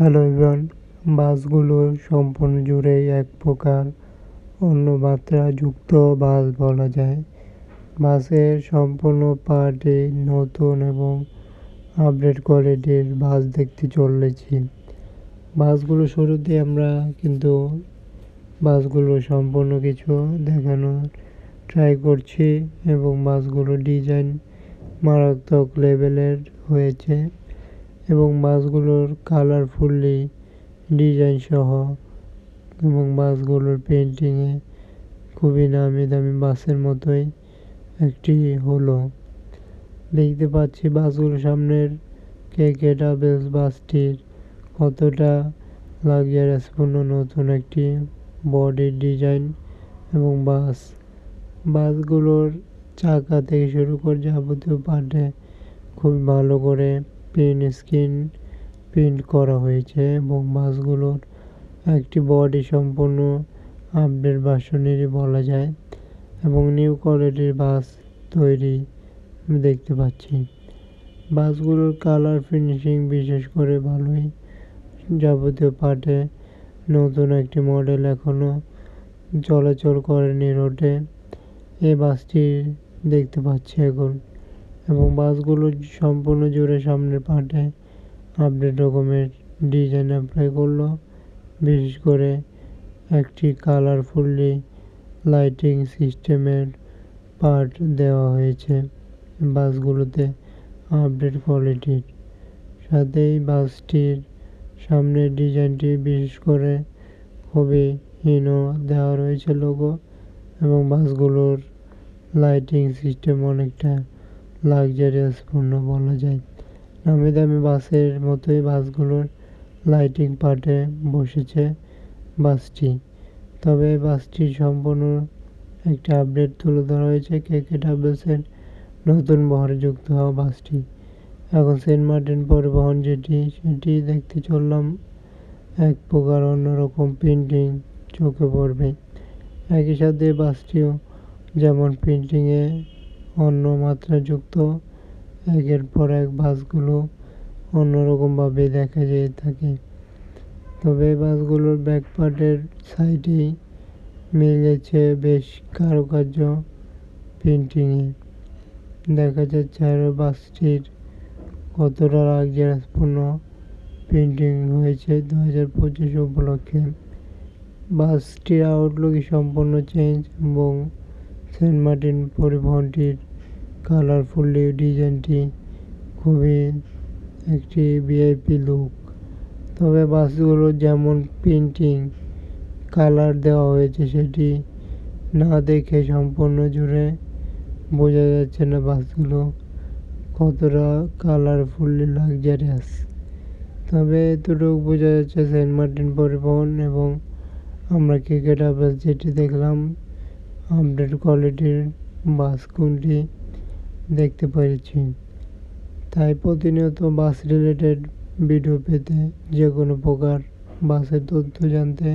Hello everyone, বাসগুলো সম্পূর্ণ জুড়েই এক প্রকার অন্য মাত্রা যুক্ত বাস বলা যায়। বাসের সম্পূর্ণ পার্টে নতুন এবং আপডেট কোয়ালিটির বাস দেখতে চলেছি। বাসগুলো শুরুতে আমরা কিন্তু বাসগুলো সম্পূর্ণ কিছু দেখানোর ট্রাই করছি এবং বাসগুলো ডিজাইন মারাত্মক লেভেলের হয়েছে এবং বাসগুলোর কালারফুলি ডিজাইন সহ এবং বাসগুলোর পেন্টিংয়ে খুবই নামি দামি বাসের মতোই একটি হলো। দেখতে পাচ্ছি বাসগুলোর সামনের কেকে ট্রাভেলস বাসটির কতটা লাক্সারিয়াসপূর্ণ নতুন একটি বডির ডিজাইন এবং বাসগুলোর চাকা থেকে শুরু করে যাবতীয় পার্টে খুব ভালো করে প্রিন্ট করা হয়েছে এবং বাসগুলোর একটি বডি সম্পূর্ণ আপডেট ভার্সনেরই বলা যায় এবং নিউ কোয়ালিটির বাস তৈরি দেখতে পাচ্ছি। বাসগুলোর কালার ফিনিশিং বিশেষ করে ভালোই, যাবতীয় পার্টে নতুন একটি মডেল এখনও চলাচল করেনি রোডে, এই বাসটি দেখতে পাচ্ছি এখন এবং বাসগুলো সম্পূর্ণ জুড়ে সামনের পার্টে আপডেট রকমের ডিজাইন অ্যাপ্লাই করলো। বিশেষ করে একটি কালারফুলি লাইটিং সিস্টেমের পার্ট দেওয়া হয়েছে বাসগুলোতে আপডেট কোয়ালিটির সাথে। এই বাসটির সামনের ডিজাইনটি বিশেষ করে খুবই দেওয়া রয়েছে লোগো এবং বাসগুলোর লাইটিং সিস্টেম অনেকটা লাক্সারিয়াসপূর্ণ বলা যায়। নামি দামি বাসের মতোই বাসগুলোর লাইটিং পার্টে বসেছে বাসটি। তবে বাসটির সম্পূর্ণ একটা আপডেট তুলে ধরা হয়েছে কেকে ট্রাভেলসের নতুন বহরে যুক্ত হওয়া বাসটি। এখন সেন্ট মার্টিন পরিবহন সেটি দেখতে চললাম, এক প্রকার অন্যরকম প্রিন্টিং চোখে পড়বে। একই সাথে বাসটিও যেমন প্রিন্টিংয়ে অন্য মাত্রা যুক্ত, একের পর এক বাসগুলো অন্যরকমভাবে দেখা যেয়ে থাকে। তবে বাসগুলোর ব্যাক পার্টের সাইডেই মিলেছে বেশ কারুকার্য প্রিন্টিংয়ে। দেখা যাচ্ছে আর বাসটির কতটা লাক্সারিয়াসপূর্ণ প্রিন্টিং হয়েছে 2025 উপলক্ষে। বাসটির আউটলুক সম্পূর্ণ চেঞ্জ এবং সেন্ট মার্টিন পরিবহনটির কালারফুলি ডিজাইনটি খুবই একটি ভিআইপি লুক। তবে বাসগুলো যেমন প্রিন্টিং কালার দেওয়া হয়েছে সেটি না দেখে সম্পূর্ণ জুড়ে বোঝা যাচ্ছে না বাসগুলো কতটা কালারফুলি লাক্সারিয়াস। তবে এতটুকু বোঝা যাচ্ছে সেন্ট মার্টিন পরিবহন এবং আমরা কেকে ট্রাভেলস যেটি দেখলাম আপডেট কোয়ালিটির বাস কোনটি দেখতে পেরেছি। তাই প্রতিনিয়ত বাস রিলেটেড ভিডিও পেতে, যে কোনো প্রকার বাসের তথ্য জানতে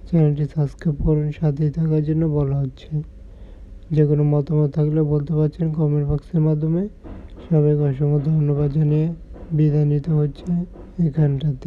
চ্যানেলটি সাবস্ক্রাইব করুন, সাথেই থাকার জন্য বলা হচ্ছে। যে কোনো মতামত থাকলে বলতে পারছেন কমেন্ট বক্সের মাধ্যমে। সবাইকে অসংখ্য ধন্যবাদ জানিয়ে বিদায় নিতে হচ্ছে এখানটাতে।